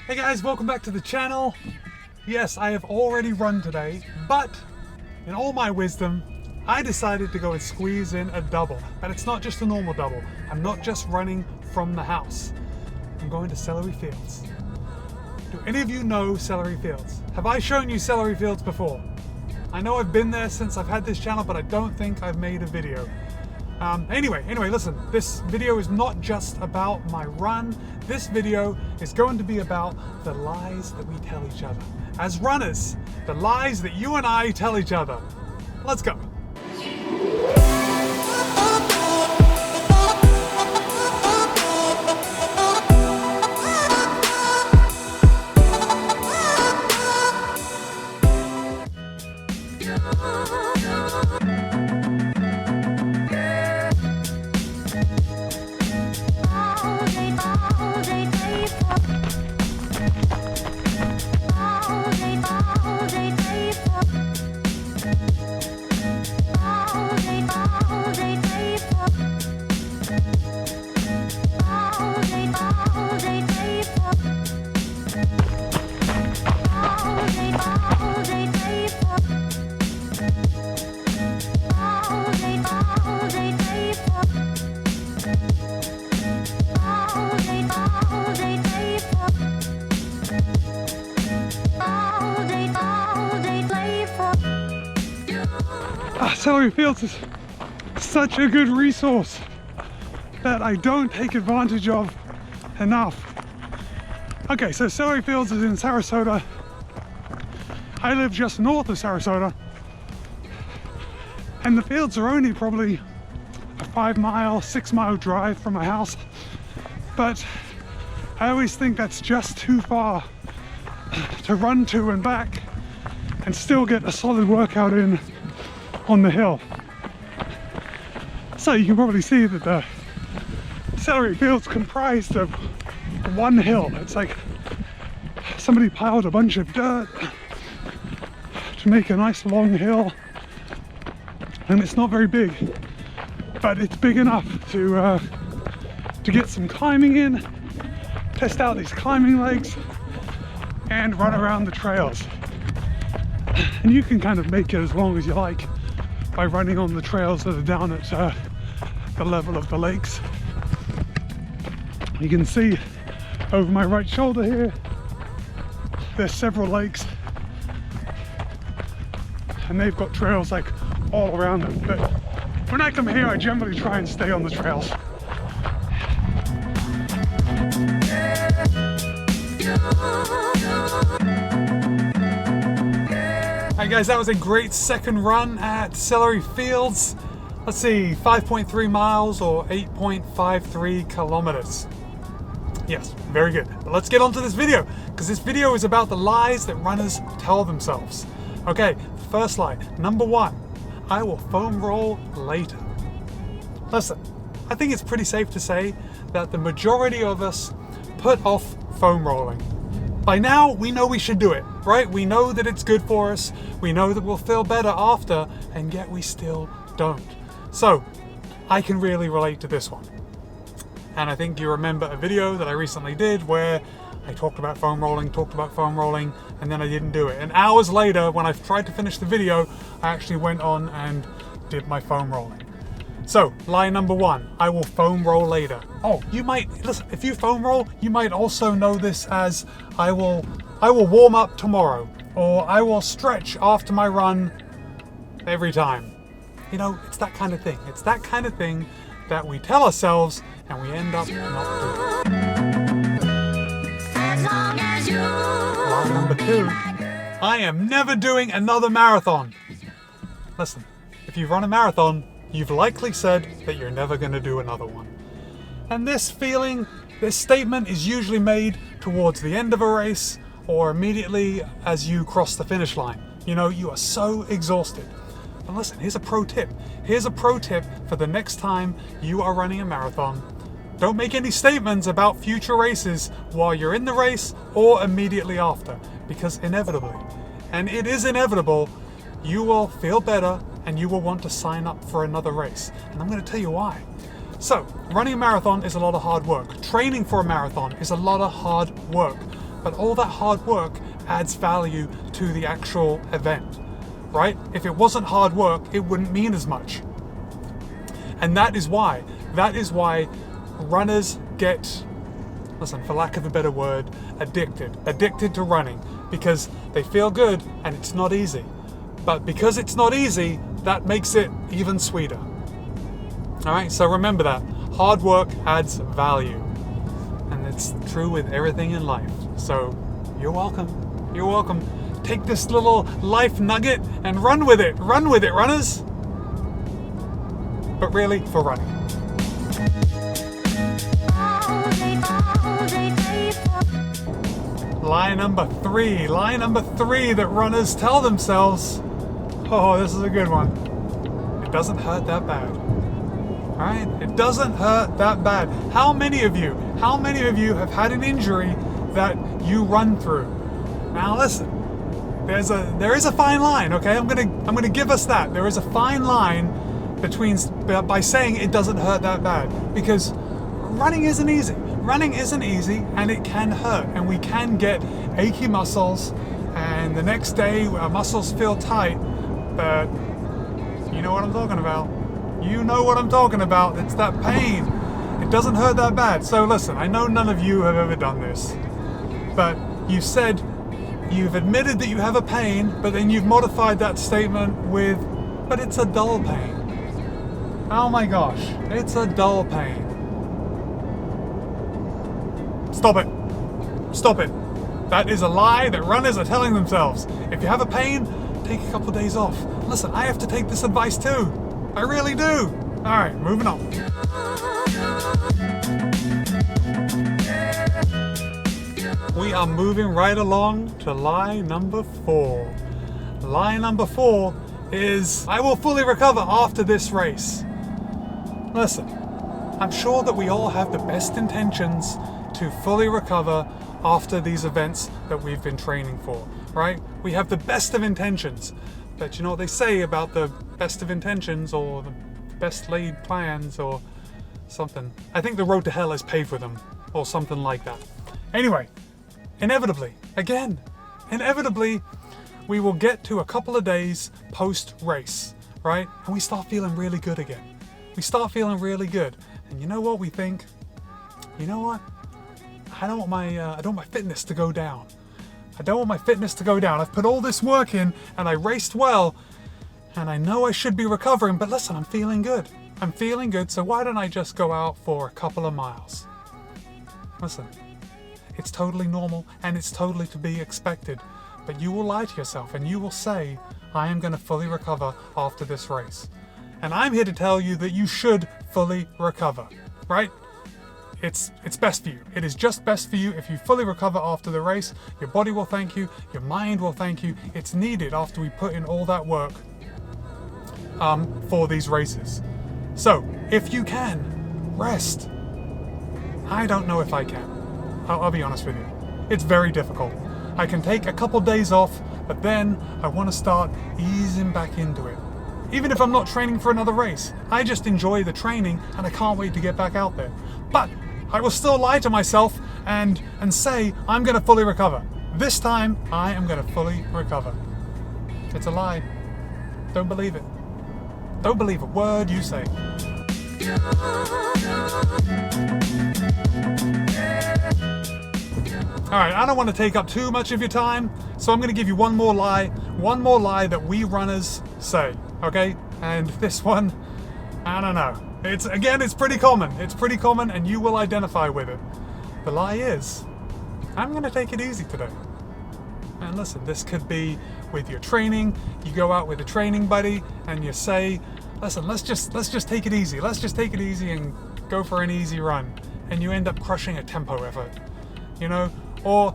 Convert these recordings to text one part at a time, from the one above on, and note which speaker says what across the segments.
Speaker 1: Hey guys, welcome back to the channel. Yes, I have already run today, but in all my wisdom, I decided to go and squeeze in a double. And it's not just a normal double. I'm not just running from the house. I'm going to Celery Fields. Do any of you know Celery Fields? Have I shown you Celery Fields before? I know I've been there since I've had this channel, but I don't think I've made a video. Anyway, listen, this video is not just about my run. This video is going to be about the lies that we tell each other. As runners, the lies that you and I tell each other. Let's go. Celery Fields is such a good resource that I don't take advantage of enough. Okay, so Celery Fields is in Sarasota. I live just north of Sarasota, and the fields are only probably a 5-mile, 6-mile drive from my house, but I always think that's just too far to run to and back and still get a solid workout in on the hill. So you can probably see that the Celery Fields comprised of one hill. It's like somebody piled a bunch of dirt to make a nice long hill, and it's not very big, but it's big enough to get some climbing in, test out these climbing legs, and run around the trails. And you can kind of make it as long as you like by running on the trails that are down at the level of the lakes. You can see over my right shoulder here, there's several lakes, and they've got trails like all around them. But when I come here, I generally try and stay on the trails. Alright guys, that was a great second run at Celery Fields. Let's see, 5.3 miles or 8.53 kilometers. Yes, very good. But let's get on to this video, because this video is about the lies that runners tell themselves. Okay, first lie, number one, I will foam roll later. Listen, I think it's pretty safe to say that the majority of us put off foam rolling. By now, we know we should do it, right? We know that it's good for us. We know that we'll feel better after, and yet we still don't. So, I can really relate to this one. And I think you remember a video that I recently did where I talked about foam rolling, and then I didn't do it. And hours later, when I tried to finish the video, I actually went on and did my foam rolling. So, lie number one, I will foam roll later. Oh, you might, listen, if you foam roll, you might also know this as I will warm up tomorrow, or I will stretch after my run every time. You know, it's that kind of thing. It's that kind of thing that we tell ourselves and we end up not doing. Lie number two, I am never doing another marathon. Listen, if you run a marathon, you've likely said that you're never going to do another one. And this statement is usually made towards the end of a race or immediately as you cross the finish line. You know, you are so exhausted. And listen, here's a pro tip. Here's a pro tip for the next time you are running a marathon. Don't make any statements about future races while you're in the race or immediately after, because inevitably, and it is inevitable, you will feel better and you will want to sign up for another race. And I'm going to tell you why. So, running a marathon is a lot of hard work. Training for a marathon is a lot of hard work. but all that hard work adds value to the actual event, right? If it wasn't hard work, it wouldn't mean as much. And that is why runners get, listen, for lack of a better word, addicted to running, because they feel good and it's not easy. But because it's not easy, that makes it even sweeter. All right, so remember that. Hard work adds value. And it's true with everything in life. So you're welcome. You're welcome. Take this little life nugget and run with it. Run with it, runners. But really, for running. Lie number three that runners tell themselves. Oh, this is a good one. It doesn't hurt that bad. All right? It doesn't hurt that bad. How many of you have had an injury that you run through? Now listen, there is a fine line, okay? I'm gonna give us that. There is a fine line by saying it doesn't hurt that bad, because running isn't easy. Running isn't easy, and it can hurt, and we can get achy muscles, and the next day our muscles feel tight, but you know what I'm talking about. You know what I'm talking about. It's that pain. It doesn't hurt that bad. So listen, I know none of you have ever done this, but you've admitted that you have a pain, but then you've modified that statement with, but it's a dull pain. Oh my gosh, it's a dull pain. Stop it. Stop it. That is a lie that runners are telling themselves. If you have a pain, take a couple of days off. Listen, I have to take this advice too. I really do. All right, moving on. We are moving right along to lie number 4. Lie number 4 is, I will fully recover after this race. Listen, I'm sure that we all have the best intentions to fully recover after these events that we've been training for, right? We have the best of intentions, but you know what they say about the best of intentions, or the best laid plans, or something. I think the road to hell is paved with them, or something like that. Anyway, inevitably, we will get to a couple of days post-race, right? And we start feeling really good again. We start feeling really good. And you know what we think? You know what? I don't want my fitness to go down. I don't want my fitness to go down. I've put all this work in and I raced well, and I know I should be recovering, but listen, I'm feeling good. I'm feeling good, so why don't I just go out for a couple of miles? Listen, it's totally normal and it's totally to be expected, but you will lie to yourself and you will say, I am going to fully recover after this race. And I'm here to tell you that you should fully recover, right? It's best for you. It is just best for you if you fully recover after the race. Your body will thank you. Your mind will thank you. It's needed after we put in all that work for these races. So, if you can, rest. I don't know if I can. I'll be honest with you. It's very difficult. I can take a couple days off, but then I want to start easing back into it. Even if I'm not training for another race, I just enjoy the training and I can't wait to get back out there. But I will still lie to myself and say I'm going to fully recover. This time, I am going to fully recover. It's a lie. Don't believe it. Don't believe a word you say. Alright, I don't want to take up too much of your time, so I'm going to give you one more lie that we runners say, okay? And this one, I don't know. It's pretty common. It's pretty common and you will identify with it. The lie is, I'm going to take it easy today. And listen, this could be with your training. You go out with a training buddy and you say, listen, let's just take it easy. Let's just take it easy and go for an easy run. And you end up crushing a tempo effort, you know? Or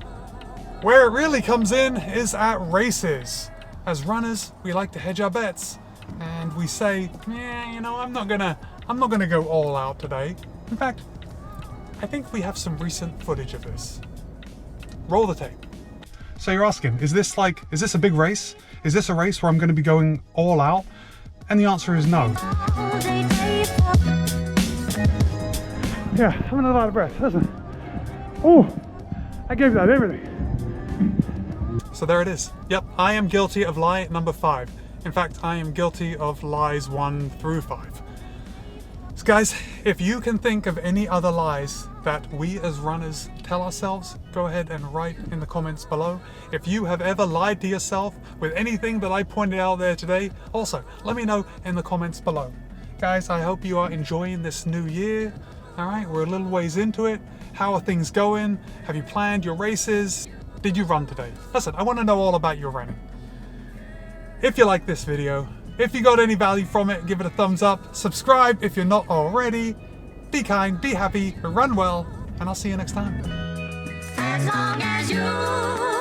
Speaker 1: where it really comes in is at races. As runners, we like to hedge our bets and we say, you know, I'm not gonna go all out today. In fact, I think we have some recent footage of this. Roll the tape. So you're asking, is this a big race? Is this a race where I'm going to be going all out? And the answer is no. Yeah, I'm a little out of breath, listen. Oh, I gave that everything. So there it is. Yep, I am guilty of lie number 5. In fact, I am guilty of lies 1 through 5. So guys, if you can think of any other lies that we as runners tell ourselves, go ahead and write in the comments below. If you have ever lied to yourself with anything that I pointed out there today, also let me know in the comments below. Guys, I hope you are enjoying this new year. All right, we're a little ways into it. How are things going? Have you planned your races? Did you run today? Listen, I want to know all about your running. If you like this video, if you got any value from it, give it a thumbs up. Subscribe if you're not already. Be kind, be happy, run well, and I'll see you next time.
Speaker 2: As long as you